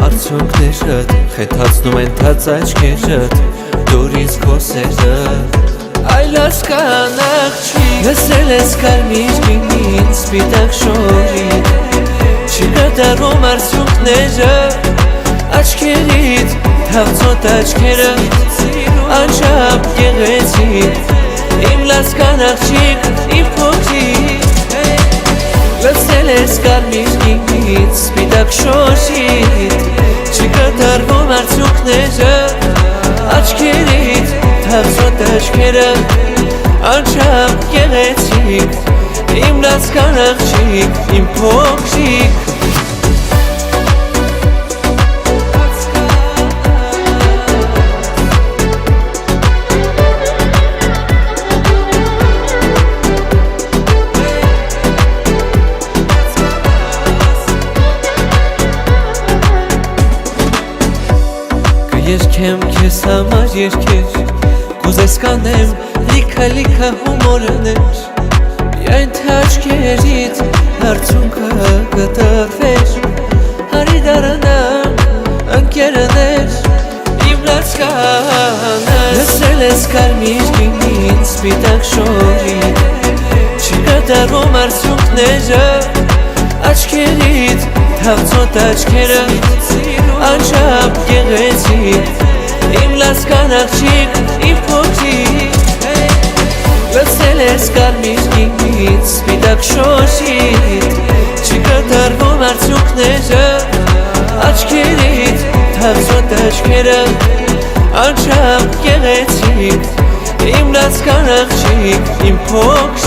Արցունքներդ խեթացնում են թաց աչքերդ Դուր ինձ քո սերը Այլ ասկանախ չի Լսել ես կարմիր գինին սպիտակ շորին Չկատարում արցունքները Աչքերիդ թավծոտ աչքերը Անչափ գեղեցիկ Իմ լասկան աղջիկ, իմ փոքրիկ Լսել ես կարմիր գինից, սպիտակ շոշիտ Չկատարվում արցունքները Աչքերիդ թավծոտ աչքերը Անչափ գեղեցիկ Իմ լասկան աղջիկ, իմ փոքրիկ Երկեմ քեզ համար երկեր Կուզես կանեմ լիքա հումորներ Միայն թե աչքերիդ արցունքը կտրվեր Հարի դարանան ընկերներ Իմ լացկանը Լսել ես կարմիր գինին սպիտակ շորին Չկատարում արցունքները Աչքերիդ թավծոտ աչքերը Անչափ գեղեցիկ Իմ լասկան աղջիկ, իմ փոքրիկ Լսել ես կարմիր գինից, սպիտակ շոշիտ Չկատարվում արցունքները Աչքերիդ թավծոտ աչքերը Անչափ գեղեցիկ Իմ լասկան աղջիկ, իմ փոքրիկ